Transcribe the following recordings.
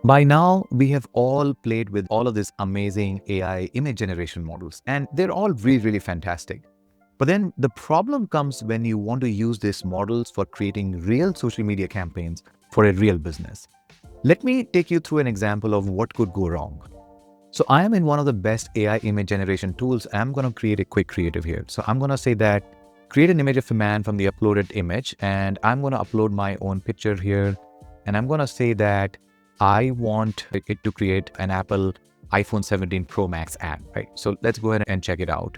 By now, we have all played with all of these amazing AI image generation models, and they're all really, really fantastic. But then the problem comes when you want to use these models for creating real social media campaigns for a real business. Let me take you through an example of what could go wrong. So I am in one of the best AI image generation tools. I'm going to create a quick creative here. So I'm going to say that create an image of a man from the uploaded image, and I'm going to upload my own picture here. And I'm going to say that I want it to create an Apple iPhone 17 Pro Max ad, right? So let's go ahead and check it out.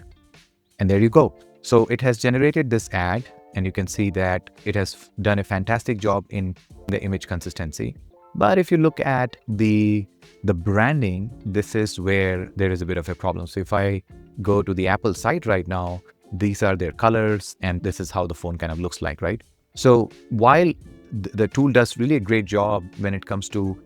And there you go. So it has generated this ad, and you can see that it has done a fantastic job in the image consistency. But if you look at the branding, this is where there is a bit of a problem. So if I go to the Apple site right now, these are their colors, and this is how the phone kind of looks like, right? So while the tool does really a great job when it comes to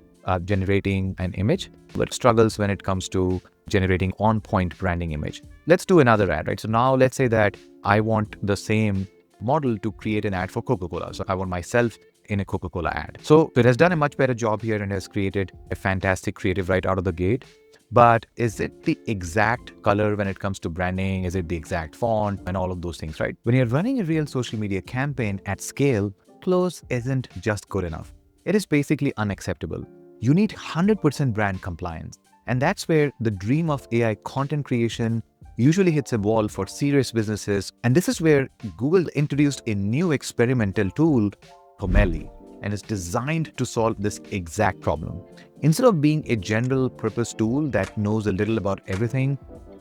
generating an image, but struggles when it comes to generating on-point branding image. Let's do another ad, right? So now let's say that I want the same model to create an ad for Coca-Cola. So I want myself in a Coca-Cola ad. So it has done a much better job here and has created a fantastic creative right out of the gate. But is it the exact color when it comes to branding? Is it the exact font and all of those things, right? When you're running a real social media campaign at scale, close isn't just good enough. It is basically unacceptable. You need 100% brand compliance. And that's where the dream of AI content creation usually hits a wall for serious businesses. And this is where Google introduced a new experimental tool, Pomelli, and is designed to solve this exact problem. Instead of being a general purpose tool that knows a little about everything,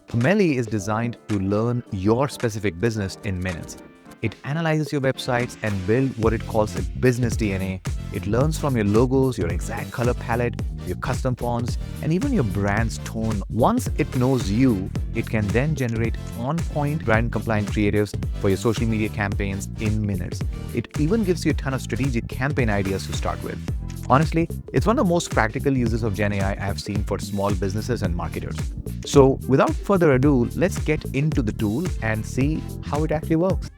Pomelli is designed to learn your specific business in minutes. It analyzes your websites and builds what it calls a business DNA. It learns from your logos, your exact color palette, your custom fonts, and even your brand's tone. Once it knows you, it can then generate on-point brand compliant creatives for your social media campaigns in minutes. It even gives you a ton of strategic campaign ideas to start with. Honestly, it's one of the most practical uses of GenAI I've seen for small businesses and marketers. So without further ado, let's get into the tool and see how it actually works.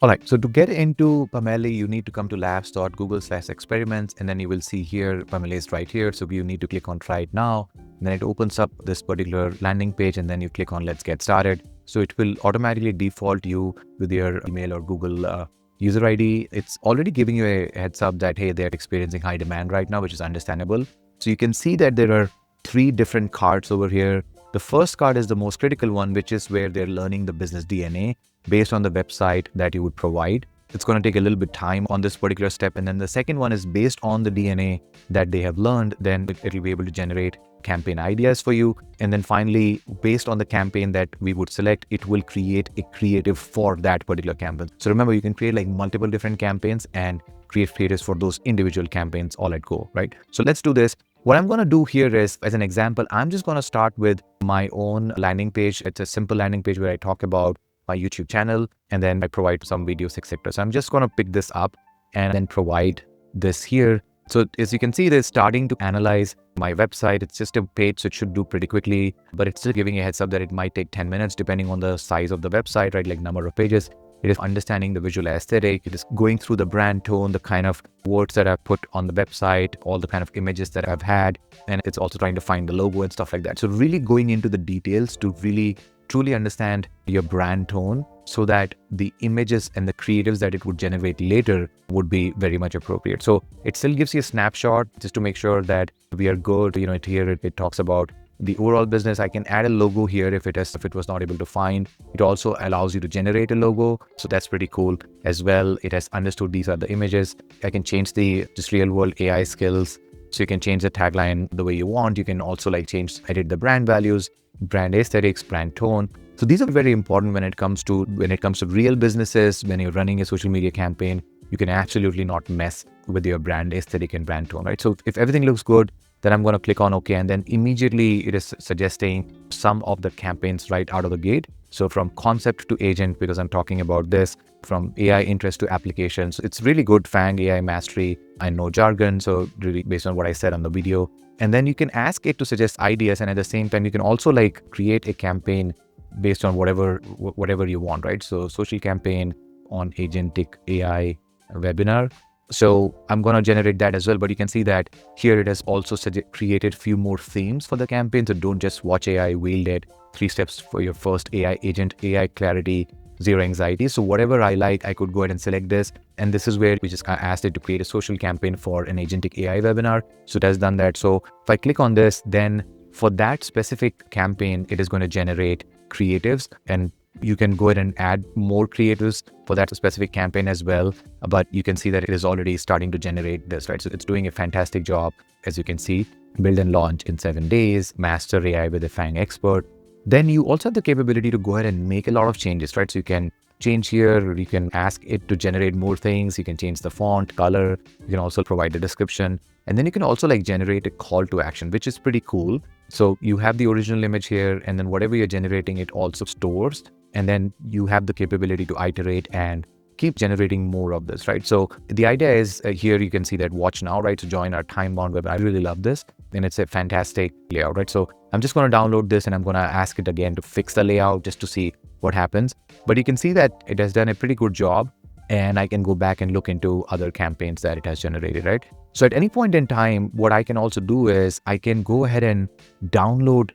All right, so to get into Pomelli, you need to come to labs.google/experiments, and then you will see here, Pomelli is right here. So you need to click on try it now. And then it opens up this particular landing page, and then you click on let's get started. So it will automatically default you with your email or Google user ID. It's already giving you a heads up that, hey, they're experiencing high demand right now, which is understandable. So you can see that there are 3 different cards over here. The first card is the most critical one, which is where they're learning the business DNA based on the website that you would provide. It's going to take a little bit time on this particular step. And then the second one is based on the DNA that they have learned, then it'll be able to generate campaign ideas for you. And then finally, based on the campaign that we would select, it will create a creative for that particular campaign. So remember, you can create like multiple different campaigns and create creatives for those individual campaigns all at go, right? So let's do this. What I'm going to do here is, as an example, I'm just going to start with my own landing page. It's a simple landing page where I talk about my YouTube channel, and then I provide some videos, etc. So I'm just going to pick this up and then provide this here. So as you can see, they're starting to analyze my website. It's just a page, so it should do pretty quickly, but it's still giving a heads up that it might take 10 minutes depending on the size of the website, right? Like number of pages. It is understanding the visual aesthetic. It is going through the brand tone, the kind of words that I've put on the website, all the kind of images that I've had. And it's also trying to find the logo and stuff like that. So really going into the details to really truly understand your brand tone so that the images and the creatives that it would generate later would be very much appropriate. So it still gives you a snapshot just to make sure that we are good. You know, it talks about the overall business. I can add a logo here if it was not able to find. It also allows you to generate a logo. So that's pretty cool as well. It has understood these are the images. I can change the just real world AI skills. So you can change the tagline the way you want. You can also edit the brand values, brand aesthetics, brand tone. So these are very important when it comes to real businesses. When you're running a social media campaign, you can absolutely not mess with your brand aesthetic and brand tone, right? So if everything looks good, then I'm going to click on OK, and then immediately it is suggesting some of the campaigns right out of the gate. So from concept to agent, because I'm talking about this, from AI interest to applications. It's really good FANG AI mastery. I know jargon, so really based on what I said on the video. And then you can ask it to suggest ideas, and at the same time, you can also create a campaign based on whatever you want, right? So social campaign on agentic AI webinar. So I'm going to generate that as well. But you can see that here it has also created a few more themes for the campaign. So don't just watch AI, wield it. 3 steps for your first AI agent, AI clarity, zero anxiety. So whatever I like, I could go ahead and select this. And this is where we just asked it to create a social campaign for an agentic AI webinar. So it has done that. So if I click on this, then for that specific campaign, it is going to generate creatives, and you can go ahead and add more creatives for that specific campaign as well. But you can see that it is already starting to generate this, right? So it's doing a fantastic job. As you can see, build and launch in 7 days, master AI with a FANG expert. Then you also have the capability to go ahead and make a lot of changes, right? So you can change here, you can ask it to generate more things. You can change the font, color. You can also provide a description. And then you can also like generate a call to action, which is pretty cool. So you have the original image here, and then whatever you're generating, it also stores. And then you have the capability to iterate and keep generating more of this, right? So the idea is here you can see that watch now, right? So join our time-bound web. I really love this. And it's a fantastic layout, right? So I'm just going to download this and I'm going to ask it again to fix the layout just to see what happens. But you can see that it has done a pretty good job, and I can go back and look into other campaigns that it has generated, right? So at any point in time, what I can also do is I can go ahead and download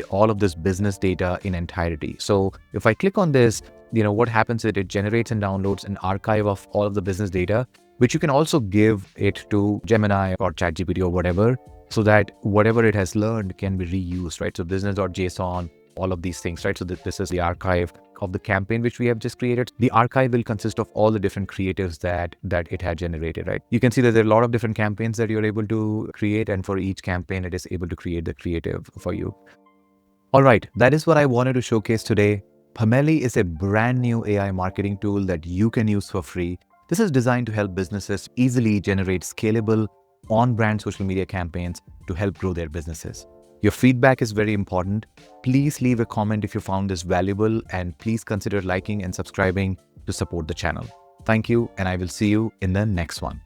all of this business data in entirety. So if I click on this, what happens is it generates and downloads an archive of all of the business data, which you can also give it to Gemini or ChatGPT or whatever, so that whatever it has learned can be reused, right? So business.json, all of these things, right? So this is the archive of the campaign which we have just created. The archive will consist of all the different creatives that it had generated, right? You can see that there are a lot of different campaigns that you're able to create, and for each campaign, it is able to create the creative for you. All right, that is what I wanted to showcase today. Pomelli is a brand new AI marketing tool that you can use for free. This is designed to help businesses easily generate scalable, on-brand social media campaigns to help grow their businesses. Your feedback is very important. Please leave a comment if you found this valuable, and please consider liking and subscribing to support the channel. Thank you, and I will see you in the next one.